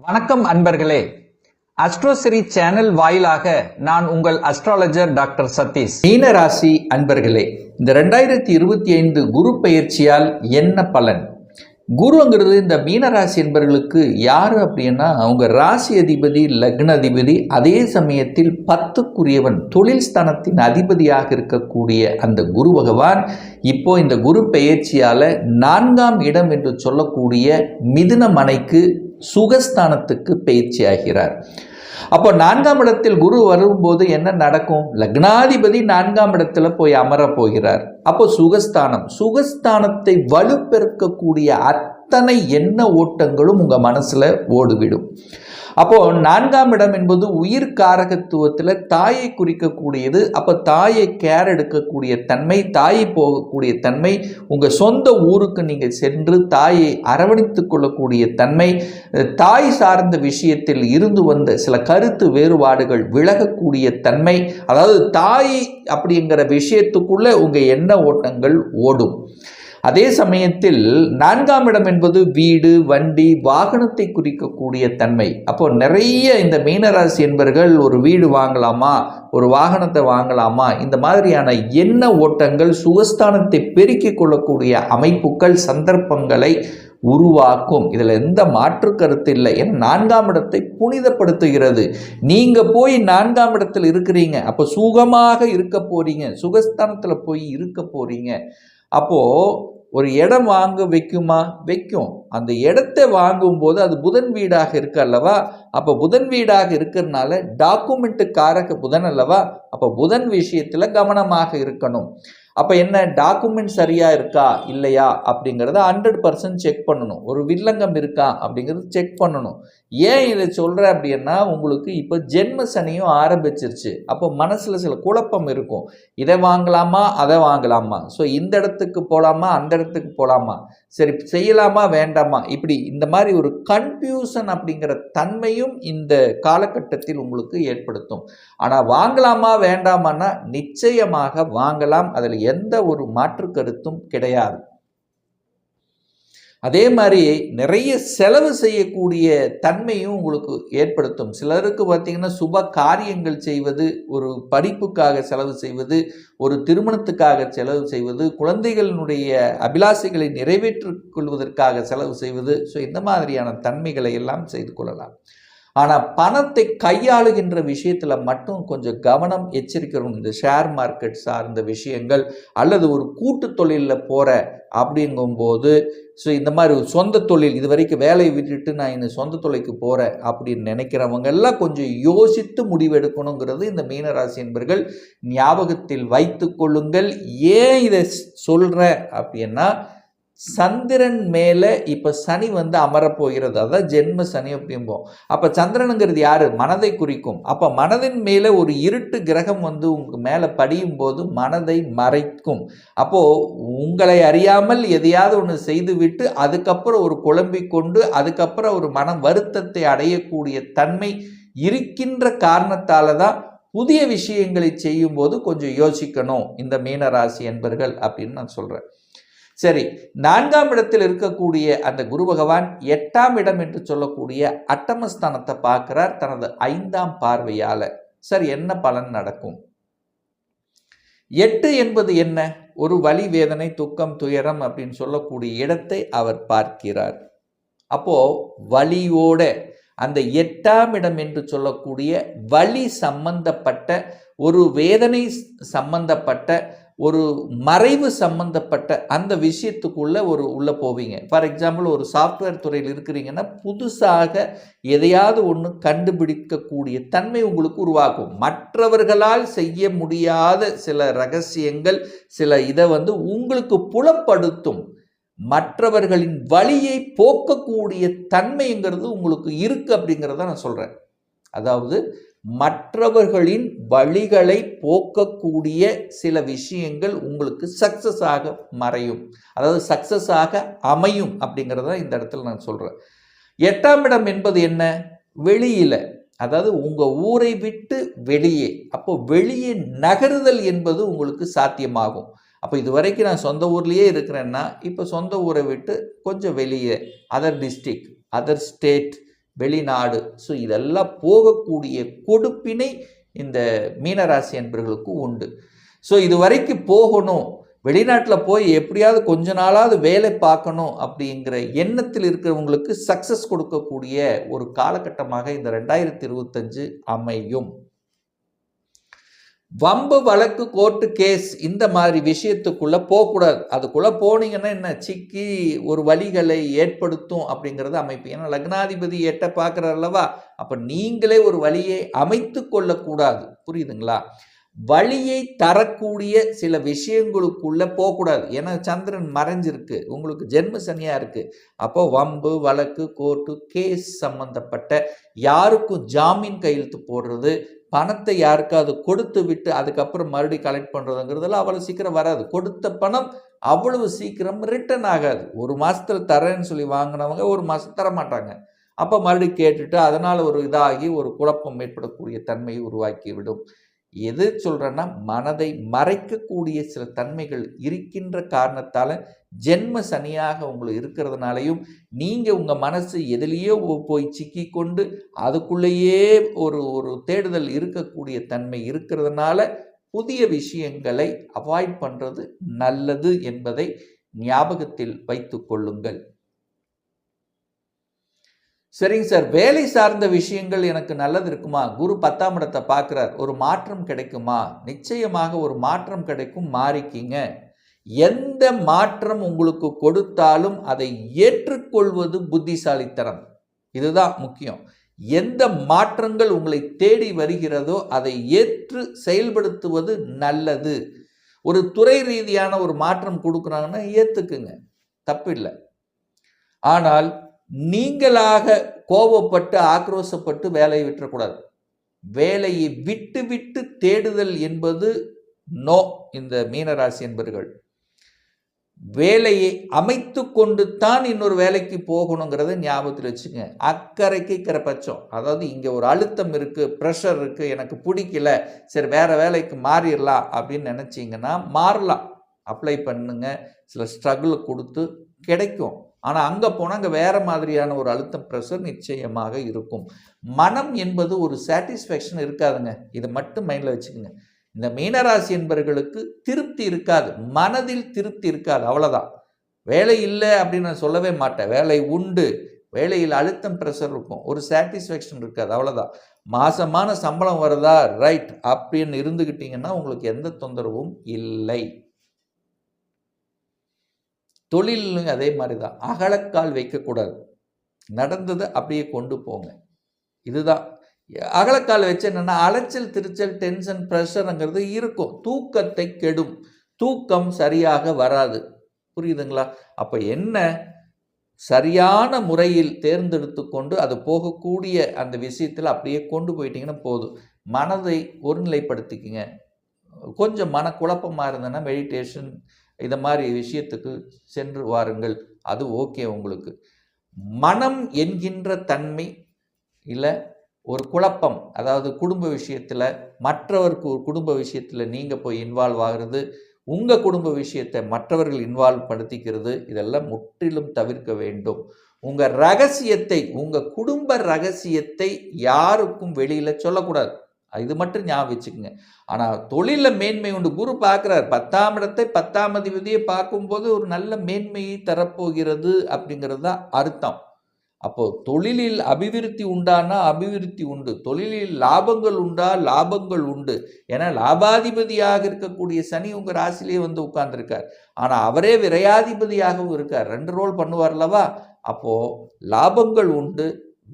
வணக்கம் அன்பர்களே. அஸ்ட்ரோசிரி சேனல் வாயிலாக நான் உங்கள் அஸ்ட்ராலஜர் டாக்டர் சதீஷ். மீன ராசி அன்பர்களே, இந்த 2025 குரு பெயர்ச்சியால் என்ன பலன்? குருங்கிறது இந்த மீனராசி என்பவர்களுக்கு யாரு அப்படின்னா, அவங்க ராசி அதிபதி, லக்ன அதிபதி, அதே சமயத்தில் 10க்குரியவன், தொழில் ஸ்தானத்தின் அதிபதியாக இருக்கக்கூடிய அந்த குரு பகவான் இப்போ இந்த குரு பெயர்ச்சியால 4ஆம் இடம் என்று சொல்லக்கூடிய மிதுன மனைக்கு சுகஸ்தானத்துக்கு பயிற்சி ஆகிறார். அப்போ 4ஆம் இடத்தில் குரு வரும்போது என்ன நடக்கும்? லக்னாதிபதி 4ஆம் இடத்துல போய் அமர போகிறார். அப்போ சுகஸ்தானத்தை வலுப்பெருக்கக்கூடிய அத்தனை எண்ண ஓட்டங்களும் உங்க மனசுல ஓடிவிடும். அப்போ 4ஆம் இடம் என்பது உயிர் காரகத்துவத்தில் தாயை குறிக்கக்கூடியது. அப்போ தாயை கேர் எடுக்கக்கூடிய தன்மை, தாயை போகக்கூடிய தன்மை, உங்கள் சொந்த ஊருக்கு நீங்கள் சென்று தாயை அரவணைத்து கொள்ளக்கூடிய தன்மை, தாய் சார்ந்த விஷயத்தில் இருந்து வந்த சில கருத்து வேறுபாடுகள் விலகக்கூடிய தன்மை, அதாவது தாய் அப்படிங்கிற விஷயத்துக்குள்ள உங்கள் எண்ண ஓட்டங்கள் ஓடும். அதே சமயத்தில் 4ஆம் இடம் என்பது வீடு, வண்டி, வாகனத்தை குறிக்கக்கூடிய தன்மை. அப்போ நிறைய இந்த மீனராசி என்பவர்கள் ஒரு வீடு வாங்கலாமா, ஒரு வாகனத்தை வாங்கலாமா, இந்த மாதிரியான எண்ண ஓட்டங்கள் சுகஸ்தானத்தை பெருக்கிக் கொள்ளக்கூடிய அமைப்புகள், சந்தர்ப்பங்களை உருவாக்கும். இதில் எந்த மாற்று கருத்து இல்லை. ஏன்னா 4ஆம் இடத்தை புனிதப்படுத்துகிறது. நீங்க போய் 4ஆம் இடத்தில் இருக்கிறீங்க, அப்போ சுகமாக இருக்க போறீங்க, சுகஸ்தானத்தில் போய் இருக்க போறீங்க. அப்போ ஒரு இடம் வாங்க வைக்குமா? வைக்கும். அந்த இடத்தை வாங்கும்போது அது புதன் வீடாக இருக்கு அல்லவா? அப்போ புதன் வீடாக இருக்கிறதுனால டாக்குமெண்ட்டுக்காரக புதன் அல்லவா? அப்போ புதன் விஷயத்தில் கவனமாக இருக்கணும். அப்போ என்ன, டாக்குமெண்ட் சரியாக இருக்கா இல்லையா அப்படிங்கிறத 100% செக் பண்ணணும். ஒரு வில்லங்கம் இருக்கா அப்படிங்கிறது செக் பண்ணணும். ஏன் இதை சொல்கிறேன் அப்படின்னா, உங்களுக்கு இப்போ ஜென்ம சனியும் ஆரம்பிச்சிருச்சு. அப்போ மனசில் சில குழப்பம் இருக்கும். இதை வாங்கலாமா, அதை வாங்கலாமா, ஸோ இந்த இடத்துக்கு போகலாமா, அந்த இடத்துக்கு போகலாமா, சரி செய்யலாமா வேண்டாமா, இப்படி இந்த மாதிரி ஒரு கன்ஃபியூஷன் அப்படிங்கிற தன்மையும் இந்த காலகட்டத்தில் உங்களுக்கு ஏற்படுத்தும். ஆனால் வாங்கலாமா வேண்டாமான்னா நிச்சயமாக வாங்கலாம். அதில் எந்த ஒரு மாற்று கருத்தும் கிடையாது. அதே மாதிரி நிறைய செலவு செய்யக்கூடிய தன்மையும் உங்களுக்கு ஏற்படுத்தும். சிலருக்கு பார்த்தீங்கன்னா சுப காரியங்கள் செய்வது, ஒரு படிப்புக்காக செலவு செய்வது, ஒரு திருமணத்துக்காக செலவு செய்வது, குழந்தைகளினுடைய அபிலாசைகளை நிறைவேற்றிக் கொள்வதற்காக செலவு செய்வது, ஸோ இந்த மாதிரியான தன்மைகளை எல்லாம் செய்து கொள்ளலாம். ஆனால் பணத்தை கையாளுகின்ற விஷயத்தில் மட்டும் கொஞ்சம் கவனம் எச்சரிக்கணும். இந்த ஷேர் மார்க்கெட் சார்ந்த விஷயங்கள் அல்லது ஒரு கூட்டு தொழிலில் போகிற அப்படிங்கும்போது, ஸோ இந்த மாதிரி ஒரு சொந்த தொழில், இது வரைக்கும் வேலையை விட்டுட்டு நான் இந்த சொந்த தொழிலுக்கு போகிறேன் அப்படின்னு நினைக்கிறவங்க எல்லாம் கொஞ்சம் யோசித்து முடிவெடுக்கணுங்கிறது இந்த மீனராசி என்பர்கள் ஞாபகத்தில் வைத்து கொள்ளுங்கள். ஏன் இதை சொல்கிறேன் அப்படின்னா, சந்திரன் மேலே இப்போ சனி அமரப்போகிறது. அதான் ஜென்ம சனி அப்படிம்போம். அப்போ சந்திரனுங்கிறது யாரு? மனதை குறிக்கும். அப்போ மனதின் மேலே ஒரு இருட்டு கிரகம் உங்க மேலே படியும் போது மனதை மறைக்கும். அப்போ உங்களை அறியாமல் எதையாவது ஒன்று செய்துவிட்டு அதுக்கப்புறம் ஒரு குழம்பிக் கொண்டு அதுக்கப்புறம் ஒரு மன வருத்தத்தை அடையக்கூடிய தன்மை இருக்கின்ற காரணத்தால தான் புதிய விஷயங்களை செய்யும் போது கொஞ்சம் யோசிக்கணும் இந்த மீனராசி என்பர்கள் அப்படின்னு நான் சொல்றேன். சரி, 4ஆம் இடத்தில் இருக்கக்கூடிய அந்த குரு பகவான் 8ஆம் இடம் என்று சொல்லக்கூடிய அட்டமஸ்தானத்தை பார்க்கிறார் தனது 5ஆம் பார்வையால. சரி, என்ன பலன் நடக்கும்? 8 என்பது என்ன? ஒரு வலி, வேதனை, துக்கம், துயரம் அப்படின்னு சொல்லக்கூடிய இடத்தை அவர் பார்க்கிறார். அப்போ வலியோட அந்த 8ஆம் இடம் என்று சொல்லக்கூடிய வலி சம்பந்தப்பட்ட, ஒரு வேதனை சம்பந்தப்பட்ட, ஒரு மறைவு சம்பந்தப்பட்ட அந்த விஷயத்துக்குள்ள உள்ள போவீங்க. ஃபார் எக்ஸாம்பிள், ஒரு சாஃப்ட்வேர் துறையில் இருக்கிறீங்கன்னா புதுசாக எதையாவது ஒன்று கண்டுபிடிக்கக்கூடிய தன்மை உங்களுக்கு உருவாக்கும். மற்றவர்களால் செய்ய முடியாத சில ரகசியங்கள், சில இதை உங்களுக்கு புலப்படுத்தும். மற்றவர்களின் வழியை போக்கக்கூடிய தன்மைங்கிறது உங்களுக்கு இருக்கு அப்படிங்கிறத நான் சொல்றேன். அதாவது மற்றவர்களின் வழிகளை போக்கக்கூடிய சில விஷயங்கள் உங்களுக்கு சக்சஸாக மறையும், அதாவது சக்சஸாக அமையும் அப்படிங்கிறத இந்த இடத்துல நான் சொல்றேன். 8ஆம் இடம் என்பது என்ன? வெளியில, அதாவது உங்க ஊரை விட்டு வெளியே. அப்போ வெளியே நகருதல் என்பது உங்களுக்கு சாத்தியமாகும். அப்போ இது வரைக்கும் நான் சொந்த ஊர்லேயே இருக்கிறேன்னா இப்போ சொந்த ஊரை விட்டு கொஞ்சம் வெளியே, அதர் டிஸ்ட்ரிக்ட், அதர் ஸ்டேட், வெளிநாடு. ஸோ இதெல்லாம் போகக்கூடிய கொடுப்பினை இந்த மீனராசி என்பவர்களுக்கு உண்டு. ஸோ இது வரைக்கும் போகணும், வெளிநாட்டில் போய் எப்படியாவது கொஞ்ச நாளாவது வேலை பார்க்கணும் அப்படிங்கிற எண்ணத்தில் இருக்கிறவங்களுக்கு சக்சஸ் கொடுக்கக்கூடிய ஒரு காலகட்டமாக இந்த 2025 அமையும். வம்பு வழக்கு கோர்ட்டு கேஸ் இந்த மாதிரி விஷயத்துக்குள்ள போகக்கூடாது. அதுக்குள்ள போனீங்கன்னா என்ன சிக்கி ஒரு வழிகளை ஏற்படுத்தும் அப்படிங்கிறது அமைப்பு. ஏன்னா லக்னாதிபதி 8 பார்க்குறார் அல்லவா, அப்போ நீங்களே ஒரு வழியை அமைத்து கொள்ளக்கூடாது. புரியுதுங்களா? வழியை தரக்கூடிய சில விஷயங்களுக்குள்ள போகக்கூடாது. ஏன்னா சந்திரன் மறைஞ்சிருக்கு, உங்களுக்கு ஜென்ம சனியா இருக்கு. அப்போ வம்பு வழக்கு கோர்ட்டு கேஸ் சம்பந்தப்பட்ட யாருக்கும் ஜாமீன் கையெழுத்து போடுறது, பணத்தை யாருக்காவது கொடுத்து விட்டு அதுக்கப்புறம் மறுபடியும் கலெக்ட் பண்ணுறதுங்கிறதுல அவ்வளவு சீக்கிரம் வராது. கொடுத்த பணம் அவ்வளவு சீக்கிரம் ரிட்டர்ன் ஆகாது. ஒரு மாசத்துல தரேன்னு சொல்லி வாங்கினவங்க ஒரு மாசம் தர மாட்டாங்க. அப்போ மறுபடியும் கேட்டுட்டு அதனால ஒரு இதாகி ஒரு குழப்பம் ஏற்படக்கூடிய தன்மையை உருவாக்கி விடும். எது சொல்கிறேன்னா, மனதை மறைக்கக்கூடிய சில தன்மைகள் இருக்கின்ற காரணத்தால் ஜென்ம சனியாக உங்களுக்கு இருக்கிறதுனாலையும் நீங்கள் உங்கள் மனசு எதுலேயோ போய் சிக்கி கொண்டு அதுக்குள்ளேயே ஒரு தேடுதல் இருக்கக்கூடிய தன்மை இருக்கிறதுனால புதிய விஷயங்களை அவாய்ட் பண்ணுறது நல்லது என்பதை ஞாபகத்தில் வைத்து கொள்ளுங்கள். சரிங்க சார், வேலை சார்ந்த விஷயங்கள் எனக்கு நல்லது இருக்குமா? குரு 10ஆம் இடத்தை பார்க்குறார், ஒரு மாற்றம் கிடைக்குமா? நிச்சயமாக ஒரு மாற்றம் கிடைக்கும், மாறிக்கிங்க. எந்த மாற்றம் உங்களுக்கு கொடுத்தாலும் அதை ஏற்றுக்கொள்வது புத்திசாலித்தனம். இதுதான் முக்கியம். எந்த மாற்றங்கள் உங்களை தேடி வருகிறதோ அதை ஏற்று செயல்படுத்துவது நல்லது. ஒரு துறை ரீதியான ஒரு மாற்றம் கொடுக்குறாங்கன்னா ஏற்றுக்குங்க, தப்பில்லை. ஆனால் நீங்களாக கோபப்பட்டு ஆக்ரோஷப்பட்டு வேலையை விட்டுறக்கூடாது. வேலையை விட்டு விட்டு தேடுதல் என்பது நோ. இந்த மீனராசி என்பவர்கள் வேலையை அமைத்து கொண்டு தான் இன்னொரு வேலைக்கு போகணுங்கிறத ஞாபகத்தில் வச்சுங்க. அக்கறைக்கு இக்கரை பட்சம். அதாவது இங்கே ஒரு அழுத்தம் இருக்குது, ப்ரெஷர் இருக்குது, எனக்கு பிடிக்கல, சரி வேற வேலைக்கு மாறிடலாம் அப்படின்னு நினச்சிங்கன்னா மாறலாம். அப்ளை பண்ணுங்க, சில ஸ்ட்ரகிள் கொடுத்து கிடைக்கும். ஆனால் அங்கே போனால் அங்கே வேறு மாதிரியான ஒரு அழுத்தம் ப்ரெஷர் நிச்சயமாக இருக்கும். மனம் என்பது ஒரு சாட்டிஸ்ஃபேக்ஷன் இருக்காதுங்க. இதை மட்டும் மைண்டில் வச்சுக்கோங்க. இந்த மீனராசி என்பவர்களுக்கு திருப்தி இருக்காது, மனதில் திருப்தி இருக்காது, அவ்வளோதான். வேலை இல்லை அப்படின்னு நான் சொல்லவே மாட்டேன். வேலை உண்டு, வேலையில் அழுத்தம் ப்ரெஷர் இருக்கும், ஒரு சாட்டிஸ்ஃபேக்ஷன் இருக்காது, அவ்வளோதான். மாசமான சம்பளம் வருதா ரைட் அப்படின்னு இருந்துக்கிட்டிங்கன்னா உங்களுக்கு எந்த தொந்தரவும் இல்லை. தொழிலும் அதே மாதிரி தான். அகலக்கால் வைக்கக்கூடாது, நடந்ததை அப்படியே கொண்டு போங்க. இதுதான். அகலக்கால் வச்சு என்னென்னா அலைச்சல் திருச்சல் டென்ஷன் ப்ரெஷருங்கிறது இருக்கும், தூக்கத்தை கெடும், தூக்கம் சரியாக வராது. புரியுதுங்களா? அப்போ என்ன, சரியான முறையில் தேர்ந்தெடுத்து கொண்டு அது போகக்கூடிய அந்த விஷயத்தில் அப்படியே கொண்டு போயிட்டீங்கன்னா போதும். மனதை ஒருநிலைப்படுத்திக்கிங்க. கொஞ்சம் மனக்குழப்பமாக இருந்ததுன்னா மெடிடேஷன் இதை மாதிரி விஷயத்துக்கு சென்று வாருங்கள், அது ஓகே உங்களுக்கு. மனம் என்கின்ற தன்மை இல்லை ஒரு குழப்பம், அதாவது குடும்ப விஷயத்தில் மற்றவருக்கு ஒரு குடும்ப விஷயத்தில் நீங்கள் போய் இன்வால்வ் ஆகிறது, உங்கள் குடும்ப விஷயத்தை மற்றவர்கள் இன்வால்வ் படுத்திக்கிறது, இதெல்லாம் முற்றிலும் தவிர்க்க வேண்டும். உங்கள் ரகசியத்தை, உங்கள் குடும்ப ரகசியத்தை யாருக்கும் வெளியில் சொல்லக்கூடாது. இது மட்டும் ஞாபகம் வச்சுக்கோங்க. ஆனால் தொழிலில் மேன்மை உண்டு. குரு பார்க்குறார் 10ஆம் இடத்தை, 10ஆம் அதிபதியை பார்க்கும்போது ஒரு நல்ல மேன்மையை தரப்போகிறது அப்படிங்கிறது தான் அர்த்தம். அப்போ தொழிலில் அபிவிருத்தி உண்டானா அபிவிருத்தி உண்டு, தொழிலில் லாபங்கள் உண்டா லாபங்கள் உண்டு. ஏன்னா லாபாதிபதியாக இருக்கக்கூடிய சனி உங்கள் ராசிலேயே வந்து உட்கார்ந்துருக்கார். ஆனால் அவரே விரையாதிபதியாகவும் இருக்கார், 2 ரோல் பண்ணுவார்லவா. அப்போது லாபங்கள் உண்டு,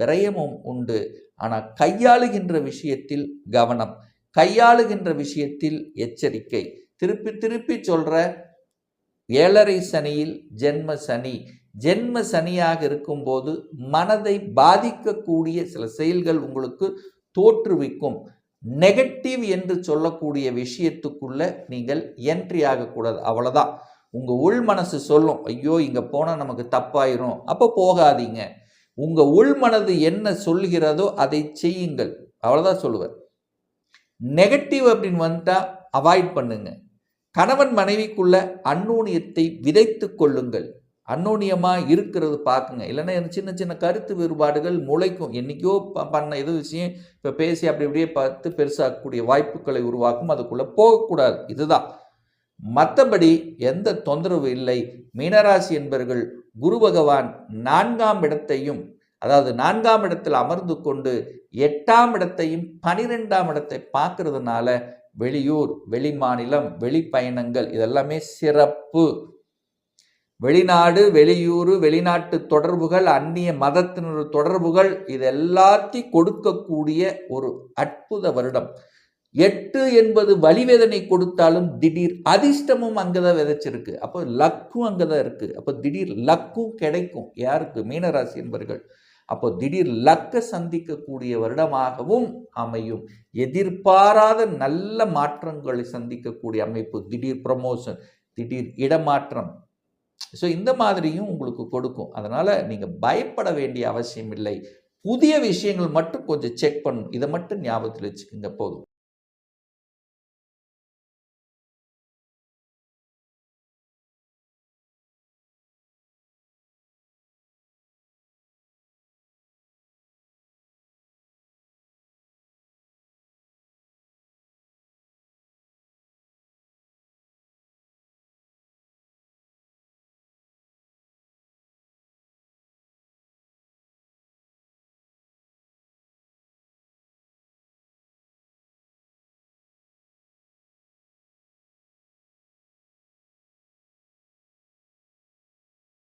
விரயமும் உண்டு. ஆனால் கையாளுகின்ற விஷயத்தில் கவனம், கையாளுகின்ற விஷயத்தில் எச்சரிக்கை. திருப்பி திருப்பி சொல்கிற 7.5 சனியில் ஜென்ம சனி, ஜென்ம சனியாக இருக்கும்போது மனதை பாதிக்கக்கூடிய சில செயல்கள் உங்களுக்கு தோற்றுவிக்கும். நெகட்டிவ் என்று சொல்லக்கூடிய விஷயத்துக்குள்ள நீங்கள் என்ட்ரி ஆகக்கூடாது, அவ்வளோதான். உங்கள் உள் மனசு சொல்லும், ஐயோ இங்கே போனால் நமக்கு தப்பாயிரும், அப்போ போகாதீங்க. உங்கள் உள்மனது என்ன சொல்கிறதோ அதை செய்யுங்கள், அவ்வளோதான் சொல்லுவேன். நெகட்டிவ் அப்படின்னு வந்துட்டால் அவாய்ட் பண்ணுங்க. கணவன் மனைவிக்குள்ள அந்நூன்யத்தை விதைத்து கொள்ளுங்கள். அன்னோனியமாக இருக்கிறது பார்க்குங்க. இல்லைன்னா சின்ன சின்ன கருத்து வேறுபாடுகள் முளைக்கும். என்றைக்கோ பண்ண எது விஷயம் இப்போ பேசி அப்படி இப்படியே பார்த்து பெருசாக்கக்கூடிய வாய்ப்புகளை உருவாக்கும். அதுக்குள்ளே போகக்கூடாது. இதுதான். மற்றபடி எந்த தொந்தரவு இல்லை. மீனராசி என்பவர்கள் குரு பகவான் 4ஆம் இடத்தையும், அதாவது 4ஆம் இடத்தில் அமர்ந்து கொண்டு 8ஆம் இடத்தையும் 12ஆம் இடத்தை பார்க்கறதுனால வெளியூர், வெளிமாநிலம், வெளிப்பயணங்கள் இதெல்லாமே சிறப்பு. வெளிநாடு, வெளியூர், வெளிநாட்டு தொடர்புகள், அந்நிய மதத்தினர் தொடர்புகள் இது எல்லாத்தையும் கொடுக்கக்கூடிய ஒரு அற்புத வருடம். 8 என்பது வலிவேதனை கொடுத்தாலும் திடீர் அதிர்ஷ்டமும் அங்கதான் விதைச்சிருக்கு. அப்போ லக்கும் அங்கதான் இருக்கு. அப்போ திடீர் லக்கும் கிடைக்கும். யாருக்கு? மீனராசி என்பவர்கள். அப்போ திடீர் லக்க சந்திக்கக்கூடிய வருடமாகவும் அமையும். எதிர்பாராத நல்ல மாற்றங்களை சந்திக்கக்கூடிய அமைப்பு. திடீர் ப்ரமோஷன், திடீர் இடமாற்றம். ஸோ இந்த மாதிரியும் உங்களுக்கு கொடுக்கும். அதனால் நீங்கள் பயப்பட வேண்டிய அவசியம் இல்லை. புதிய விஷயங்கள் மட்டும் கொஞ்சம் செக் பண்ணணும். இதை மட்டும் ஞாபகத்தில் வச்சுக்கோங்க போதும்.